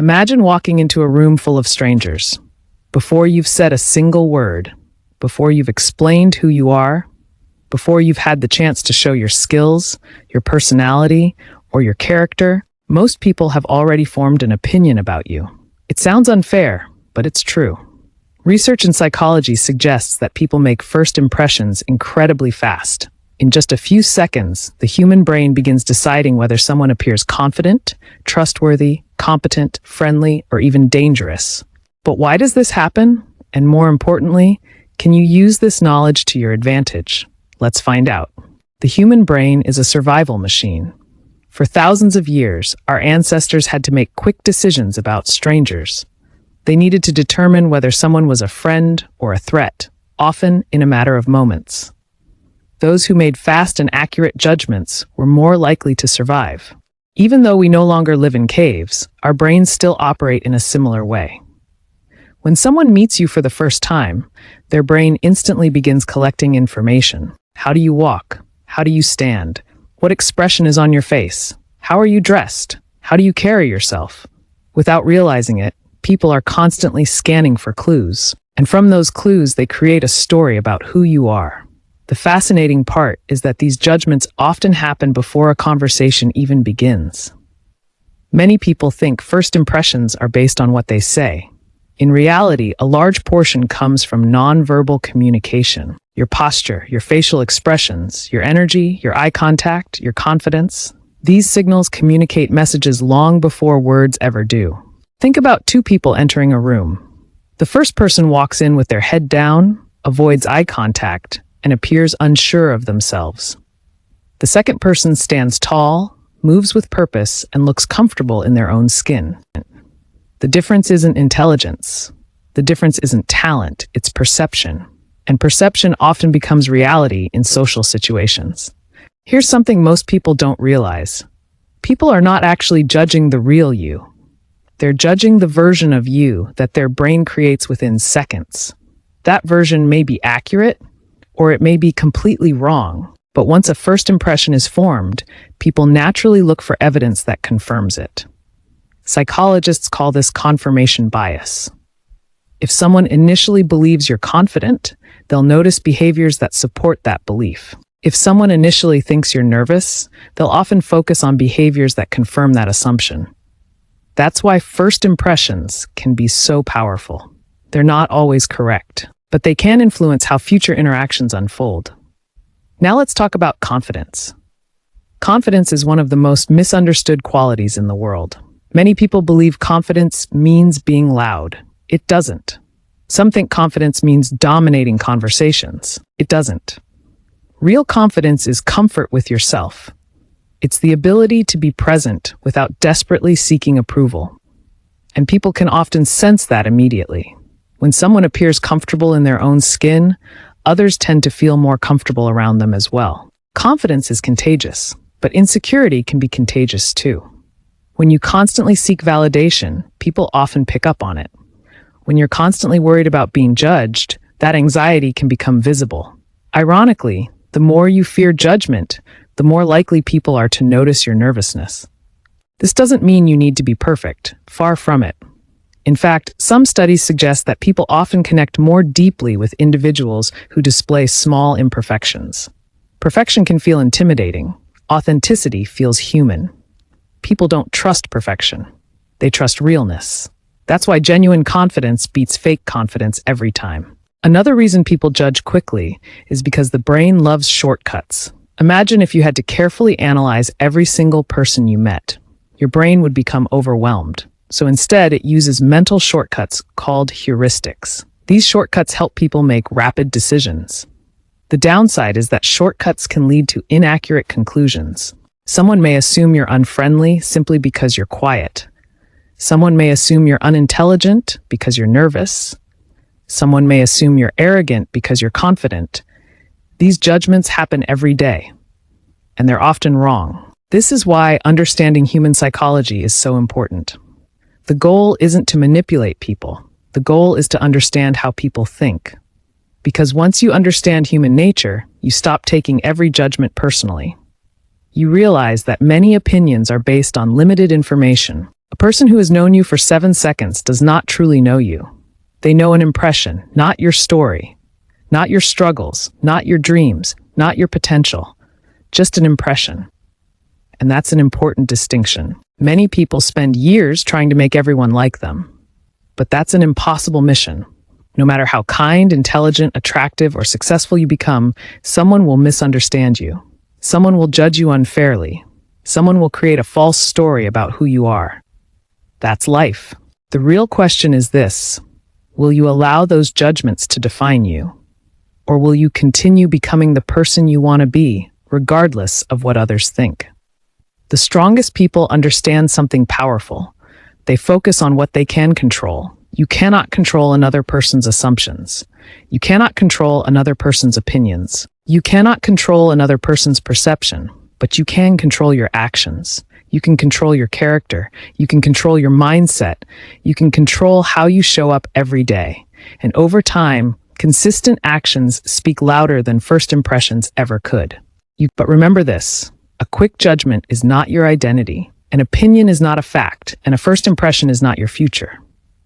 Imagine walking into a room full of strangers. Before you've said a single word, before you've explained who you are, before you've had the chance to show your skills, your personality, or your character, most people have already formed an opinion about you. It sounds unfair, but it's true. Research in psychology suggests that people make first impressions incredibly fast. In just a few seconds, the human brain begins deciding whether someone appears confident, trustworthy, competent, friendly, or even dangerous. But why does this happen? And more importantly, can you use this knowledge to your advantage? Let's find out. The human brain is a survival machine. For thousands of years, our ancestors had to make quick decisions about strangers. They needed to determine whether someone was a friend or a threat, often in a matter of moments. Those who made fast and accurate judgments were more likely to survive. Even though we no longer live in caves, our brains still operate in a similar way. When someone meets you for the first time, their brain instantly begins collecting information. How do you walk? How do you stand? What expression is on your face? How are you dressed? How do you carry yourself? Without realizing it, people are constantly scanning for clues. And from those clues, they create a story about who you are. The fascinating part is that these judgments often happen before a conversation even begins. Many people think first impressions are based on what they say. In reality, a large portion comes from nonverbal communication. Your posture, your facial expressions, your energy, your eye contact, your confidence. These signals communicate messages long before words ever do. Think about two people entering a room. The first person walks in with their head down, avoids eye contact, and appears unsure of themselves. The second person stands tall, moves with purpose, and looks comfortable in their own skin. The difference isn't intelligence. The difference isn't talent, it's perception. And perception often becomes reality in social situations. Here's something most people don't realize. People are not actually judging the real you. They're judging the version of you that their brain creates within seconds. That version may be accurate, or it may be completely wrong. But once a first impression is formed, people naturally look for evidence that confirms it. Psychologists call this confirmation bias. If someone initially believes you're confident, they'll notice behaviors that support that belief. If someone initially thinks you're nervous, they'll often focus on behaviors that confirm that assumption. That's why first impressions can be so powerful. They're not always correct, but they can influence how future interactions unfold. Now let's talk about confidence. Confidence is one of the most misunderstood qualities in the world. Many people believe confidence means being loud. It doesn't. Some think confidence means dominating conversations. It doesn't. Real confidence is comfort with yourself. It's the ability to be present without desperately seeking approval. And people can often sense that immediately. When someone appears comfortable in their own skin, others tend to feel more comfortable around them as well. Confidence is contagious, but insecurity can be contagious too. When you constantly seek validation, people often pick up on it. When you're constantly worried about being judged, that anxiety can become visible. Ironically, the more you fear judgment, the more likely people are to notice your nervousness. This doesn't mean you need to be perfect. Far from it. In fact, some studies suggest that people often connect more deeply with individuals who display small imperfections. Perfection can feel intimidating. Authenticity feels human. People don't trust perfection. They trust realness. That's why genuine confidence beats fake confidence every time. Another reason people judge quickly is because the brain loves shortcuts. Imagine if you had to carefully analyze every single person you met. Your brain would become overwhelmed. So instead, it uses mental shortcuts called heuristics. These shortcuts help people make rapid decisions. The downside is that shortcuts can lead to inaccurate conclusions. Someone may assume you're unfriendly simply because you're quiet. Someone may assume you're unintelligent because you're nervous. Someone may assume you're arrogant because you're confident. These judgments happen every day, and they're often wrong. This is why understanding human psychology is so important. The goal isn't to manipulate people. The goal is to understand how people think. Because once you understand human nature, you stop taking every judgment personally. You realize that many opinions are based on limited information. A person who has known you for 7 seconds does not truly know you. They know an impression, not your story, not your struggles, not your dreams, not your potential, just an impression. And that's an important distinction. Many people spend years trying to make everyone like them. But that's an impossible mission. No matter how kind, intelligent, attractive, or successful you become, someone will misunderstand you. Someone will judge you unfairly. Someone will create a false story about who you are. That's life. The real question is this: will you allow those judgments to define you? Or will you continue becoming the person you want to be, regardless of what others think? The strongest people understand something powerful. They focus on what they can control. You cannot control another person's assumptions. You cannot control another person's opinions. You cannot control another person's perception, but you can control your actions. You can control your character. You can control your mindset. You can control how you show up every day. And over time, consistent actions speak louder than first impressions ever could. But remember this: a quick judgment is not your identity. An opinion is not a fact, and a first impression is not your future.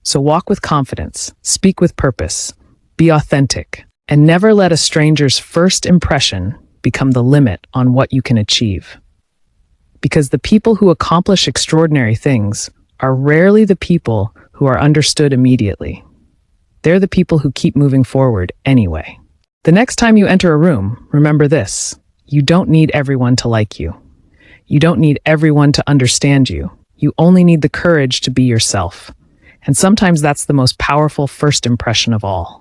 So walk with confidence, speak with purpose, be authentic, and never let a stranger's first impression become the limit on what you can achieve. Because the people who accomplish extraordinary things are rarely the people who are understood immediately. They're the people who keep moving forward anyway. The next time you enter a room, remember this: you don't need everyone to like you. You don't need everyone to understand you. You only need the courage to be yourself. And sometimes that's the most powerful first impression of all.